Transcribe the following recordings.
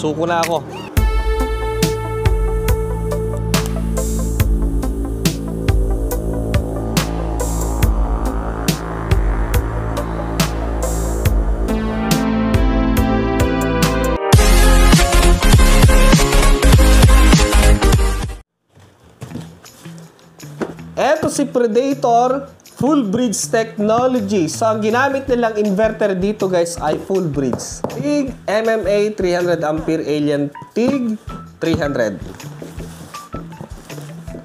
Suko na ako. Eto si Predator full bridge technology. So ang ginamit nilang inverter dito guys ay full bridge. TIG MMA 300 ampere alien TIG 300.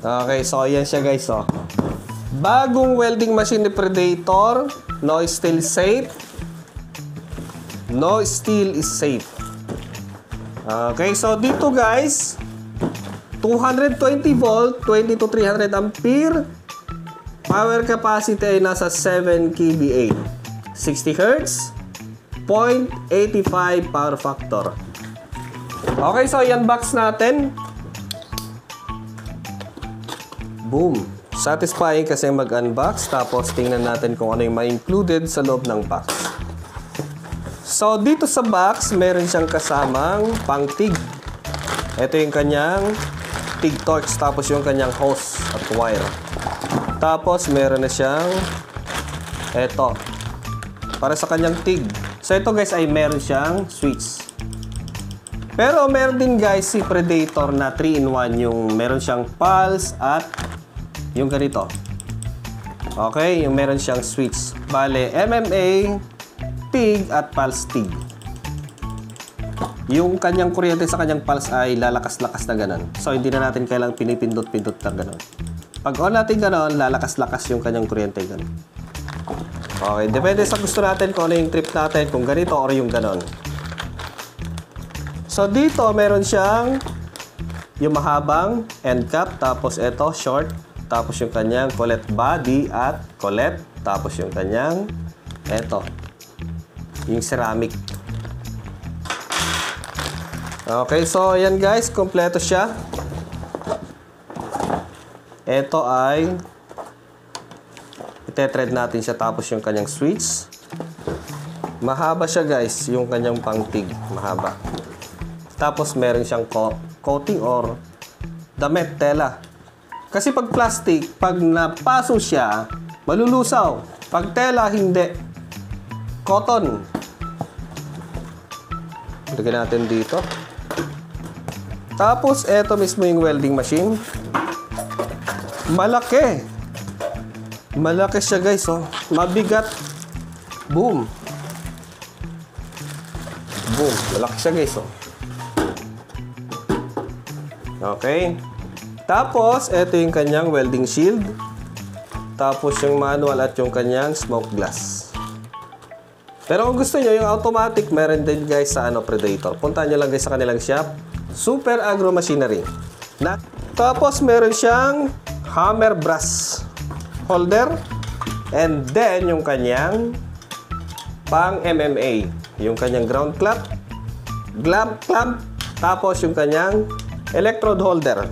Okay, so ayan siya guys. Oh. Bagong welding machine ni Predator. No steel safe. No steel is safe. Okay, so dito guys 220 volt, 20 to 300 ampere. Power capacity ay nasa 7 kVA. 60 Hz, 0.85 power factor. Okay, so i-unbox natin. Boom! Satisfying kasi mag-unbox. Tapos tingnan natin kung ano yung ma-included sa loob ng box. So, dito sa box, meron siyang kasamang pang-TIG. Ito yung kanyang TIG torch, tapos yung kanyang hose at wire. Tapos meron na siyang eto para sa kanyang TIG. So ito guys ay meron siyang switch. Pero meron din guys si Predator na 3-in-1, yung meron siyang pulse at yung ganito. Okay, yung meron siyang switch. Bale, MMA, TIG at pulse TIG. Yung kanyang kuryente sa kanyang pulse ay lalakas-lakas na ganun. So, hindi na natin kailangang pinipindot-pindot na ganun. Pag on natin ganun, lalakas-lakas yung kanyang kuryente ganun. Okay, depende sa gusto natin kung ano yung trip natin, kung ganito or yung ganun. So, dito meron siyang yung mahabang end cap, tapos ito, short, tapos yung kanyang collet body at collet, tapos yung kanyang ito, yung ceramic. Okay, so ayan guys, kompleto siya. Ito ay ite-thread natin siya, tapos yung kanyang switch. Mahaba siya guys, yung kanyang pang-TIG, mahaba. Tapos meron siyang coating or damit, tela. Kasi pag plastic, pag napaso siya, malulusaw. Pag tela, hindi. Cotton. Lagyan natin dito. Tapos, eto mismo yung welding machine. Malaki. Malaki siya guys, oh. Mabigat. Boom. Boom. Malaki siya guys, oh. Okay. Tapos, eto yung kanyang welding shield. Tapos, yung manual at yung kanyang smoke glass. Pero kung gusto nyo, yung automatic, meron din guys sa Predator. Puntahan nyo lang guys sa kanilang shop. Super Agro Machinery. Tapos meron siyang hammer brass holder. And then yung kanyang pang MMA. Yung kanyang ground clamp. Clamp. Tapos yung kanyang electrode holder.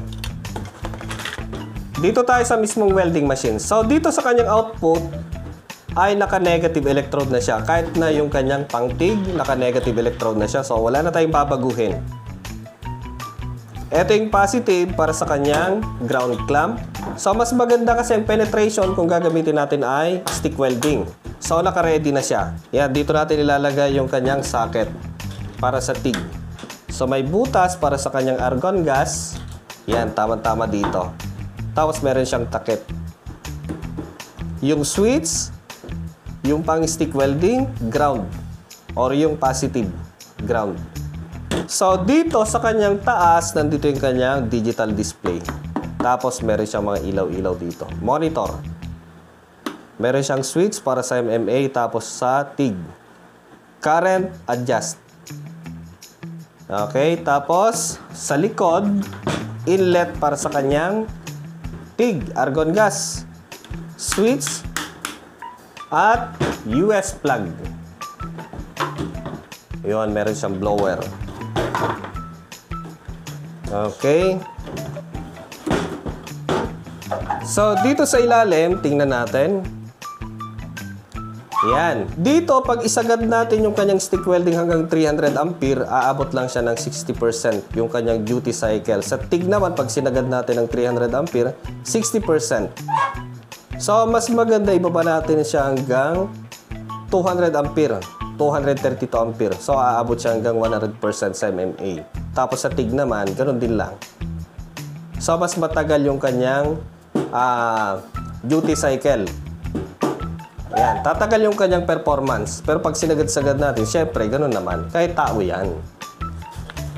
Dito tayo sa mismong welding machine. So dito sa kanyang output ay naka-negative electrode na siya. Kahit na yung kanyang pang-TIG, naka-negative electrode na siya. So wala na tayong babaguhin. Ito yung positive para sa kanyang ground clamp. So, mas maganda kasi ang penetration kung gagamitin natin ay stick welding. So, naka-ready na siya. Yan, dito natin ilalagay yung kanyang socket para sa TIG. So, may butas para sa kanyang argon gas. Yan, tama-tama dito. Tapos, meron siyang takip. Yung switch, yung pang stick welding, ground. Or yung positive, ground. So, dito sa kanyang taas, nandito yung kanyang digital display. Tapos, meron siyang mga ilaw-ilaw dito. Monitor. Meron siyang switch para sa MMA, tapos sa TIG. Current adjust. Okay, tapos, sa likod, inlet para sa kanyang TIG, argon gas. Switch, at US plug. Yun, meron siyang blower. Okay. So, dito sa ilalim, tingnan natin. Yan. Dito, pag isagad natin yung kanyang stick welding hanggang 300 ampere, aabot lang siya ng 60% yung kanyang duty cycle. Sa TIG naman, pag sinagad natin ng 300 ampere, 60%. So, mas maganda ibaba natin siya hanggang 200 ampere. 232 ampere. So, aabot siya hanggang 100% sa MMA. Tapos sa TIG naman, ganun din lang. So, mas matagal yung kanyang duty cycle. Ayan, tatagal yung kanyang performance. Pero pag sinagad-sagad natin, syempre, ganun naman. Kahit tao yan.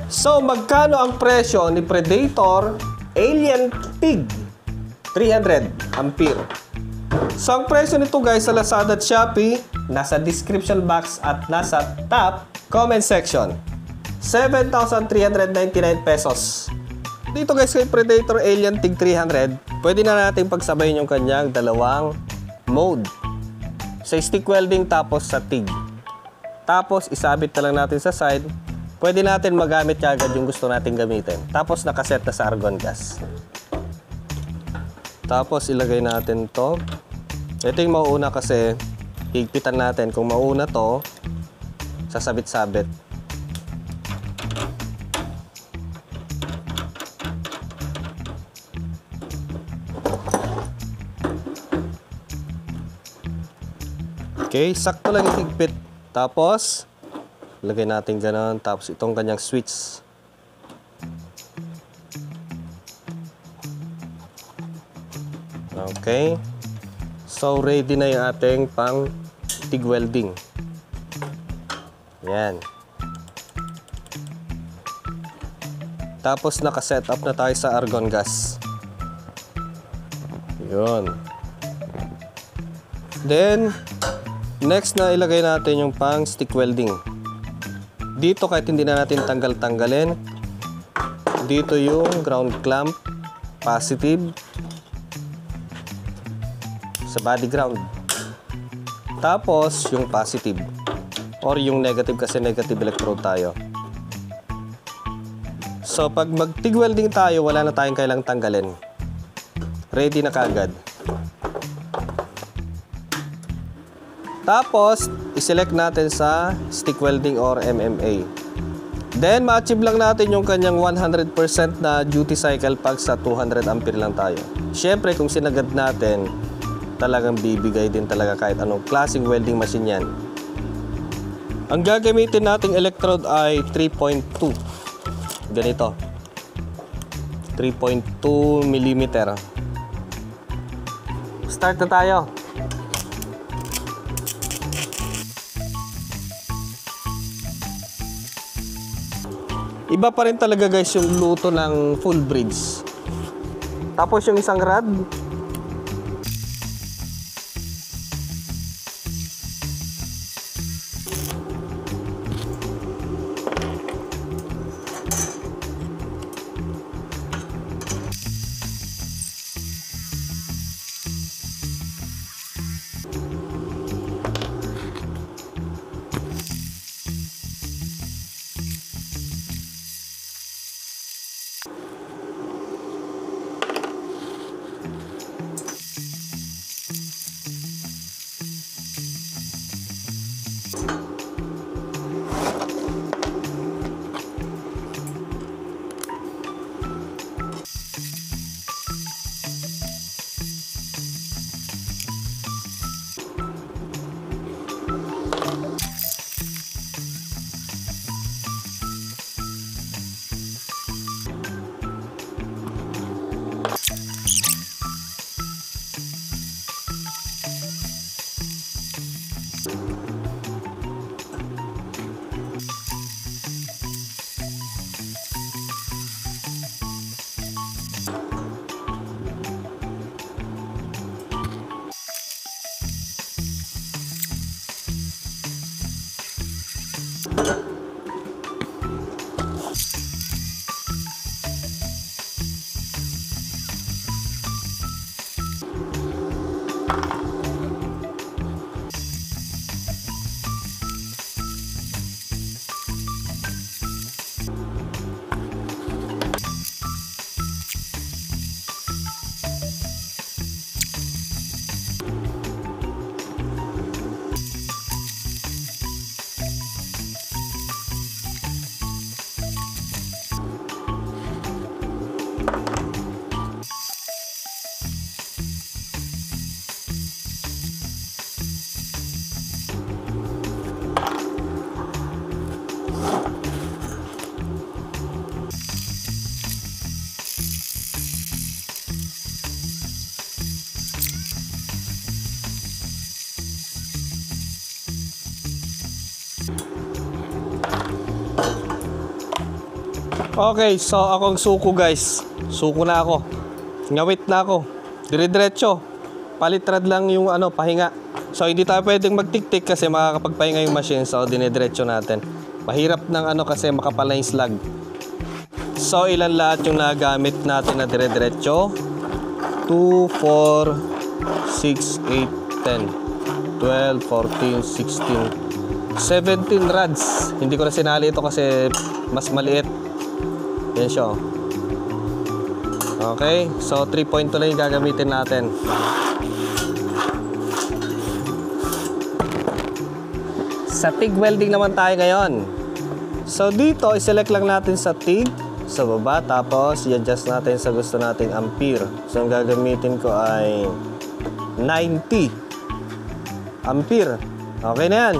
So, magkano ang presyo ni Predator Alien TIG? 300 ampere. So, ang presyo nito guys sa Lazada at Shopee, nasa description box at nasa top comment section. 7,399 pesos. Dito guys kay Predator Alien TIG 300, pwede na natin pagsabayin yung kanyang dalawang mode. Sa stick welding tapos sa TIG. Tapos isabit na lang natin sa side. Pwede natin magamit agad yung gusto natin gamitin. Tapos nakaset na sa argon gas. Tapos ilagay natin to. Ito yung mauuna kasi higpitan natin. Kung mauuna to, sasabit-sabit. Okay, sakto lang yung higpit. Tapos, lagay natin ganon. Tapos itong kanyang switch. Okay. So, ready na yung ating pang TIG welding. Yan. Tapos, naka-set up na tayo sa argon gas. Yun. Then, next na ilagay natin yung pang stick welding. Dito kahit hindi na natin tanggal-tanggalin. Dito yung ground clamp, positive, sa body ground. Tapos yung positive or yung negative kasi negative electrode tayo. So pag mag-TIG welding tayo, wala na tayong kailangang tanggalin. Ready na kaagad. Tapos, i-select natin sa stick welding or MMA. Then, ma-achieve lang natin yung kanyang 100% na duty cycle pag sa 200 ampere lang tayo. Siyempre, kung sinagad natin, talagang bibigay din talaga kahit anong klaseng welding machine yan. Ang gagamitin nating electrode ay 3.2. Ganito. 3.2 mm. Start na tayo. Iba pa rin talaga guys yung luto ng full bridge. Tapos yung isang rod. Okay, so akong suko guys. Suko na ako. Ngawit na ako. Dire-diretso. Palitrad lang yung pahinga. So hindi tayo pwedeng magtik-tik kasi makakapagpahinga yung machine. So dinediretso natin. Mahirap ng kasi makapal na yung slug. So ilan lahat yung nagamit natin na dire-diretso? 2, 4, 6, 8, 10, 12, 14, 16, 17 rods. Hindi ko na sinali ito kasi mas maliit. Yan siya. Okay, so 3.2 lang yung gagamitin natin. Sa TIG welding naman tayo ngayon. So dito, i-select lang natin sa TIG sa baba, tapos i-adjust natin sa gusto nating ampere. So ang gagamitin ko ay 90 ampere. Okay na yan.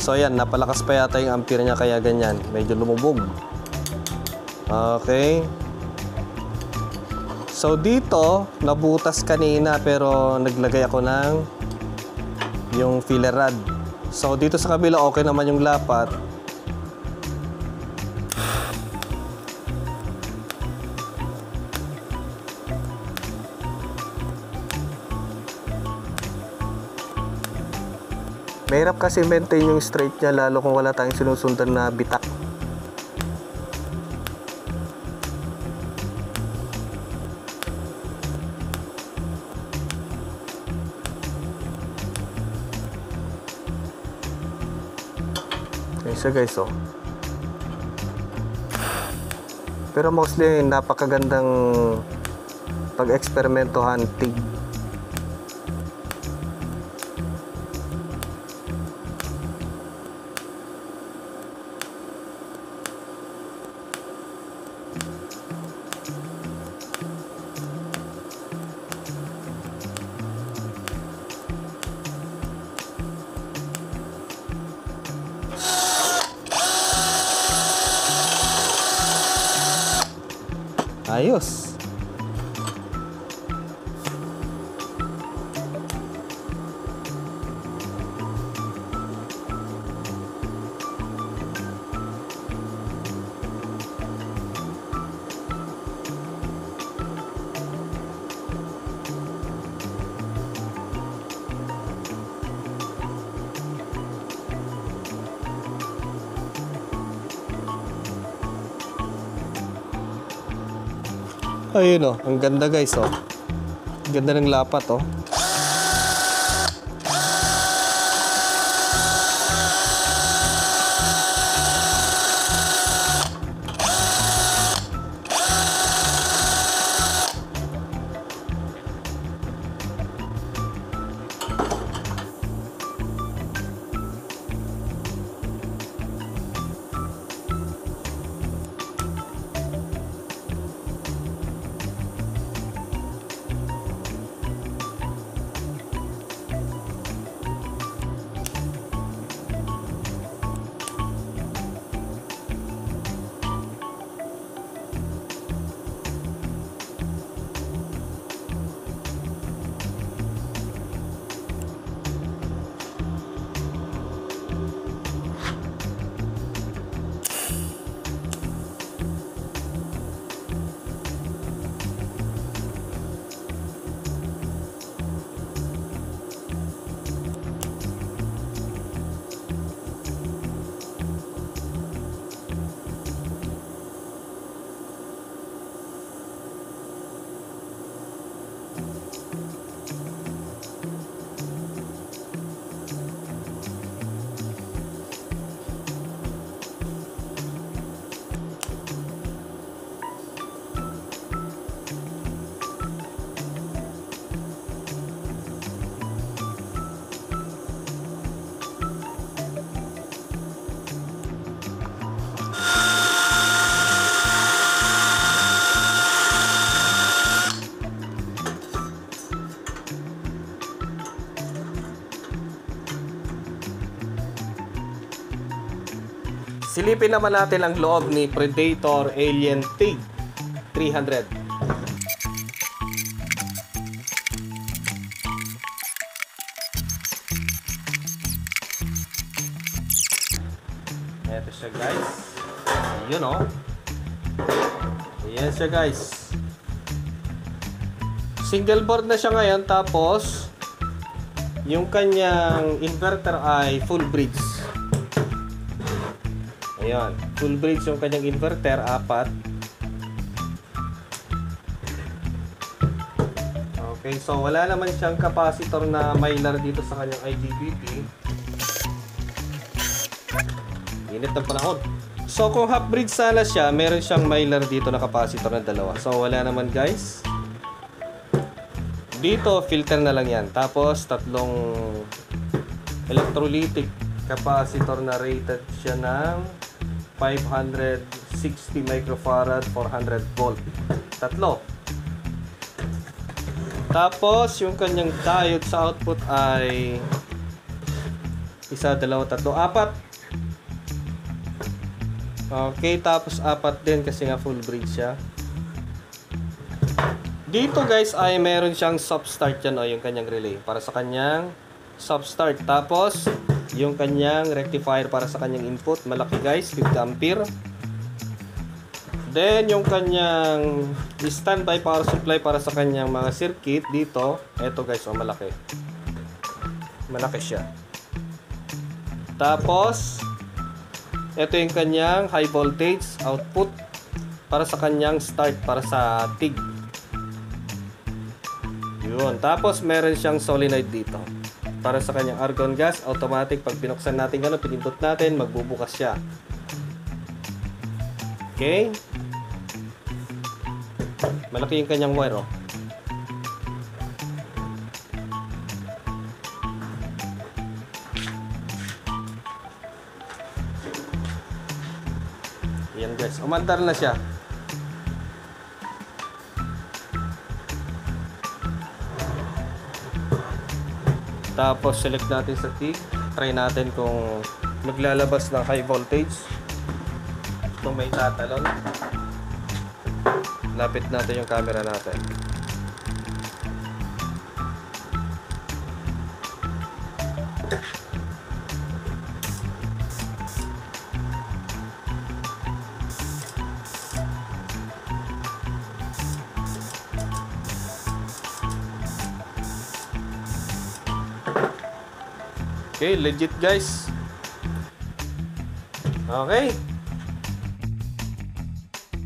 So yan, napalakas pa yata yung ampere niya kaya ganyan. Medyo lumubog. Okay. So dito, nabutas kanina pero naglagay ako ng yung filler rod. So dito sa kabila okay naman yung lapat. Mahirap kasi maintain yung straight niya lalo kung wala tayong sinusundan na bitak. Okay siya guys, oh. Pero mostly napakagandang pag-eksperimentohan TIG. Ayos. Ayun oh, ang ganda guys oh. Ang ganda ng lapat oh. Silipin naman natin ang loob ni Predator Alien TIG 300. Ito siya guys. Yun oh. Yan siya guys. Single board na siya ngayon, tapos yung kanyang inverter ay full bridge. Ayan, full bridge yung kanyang inverter, 4. Okay, so wala naman siyang capacitor na mylar dito sa kanyang IGBT. Init ng panahon. So kung half bridge sana siya, meron siyang mylar dito na capacitor na 2. So wala naman guys. Dito, filter na lang yan. Tapos, 3 electrolytic capacitor na rated siya ng 560 microfarad, 400 volt. 3. Tapos, yung kanyang diode sa output ay 1, 2, 3, 4. Okay, tapos 4 din kasi nga full bridge siya. Dito guys ay meron siyang soft start yan o, yung kanyang relay para sa kanyang soft start. Tapos yung kanyang rectifier para sa kanyang input, malaki guys, 50 ampere. Then yung kanyang standby power supply para sa kanyang mga circuit dito, eto guys, o malaki. Malaki siya. Tapos eto yung kanyang high voltage output para sa kanyang start para sa TIG. Yun. Tapos meron siyang solenoid dito para sa kanyang argon gas automatic. Pag binuksan natin gano'n, pinindot natin, magbubukas siya. Okay, malaki yung kanyang wire oh. Yan guys, umandar na siya. Tapos select natin sa TIG. Try natin kung maglalabas ng high voltage. Kung may tatalon. Lapit natin yung camera natin. Okay, legit guys. Okay.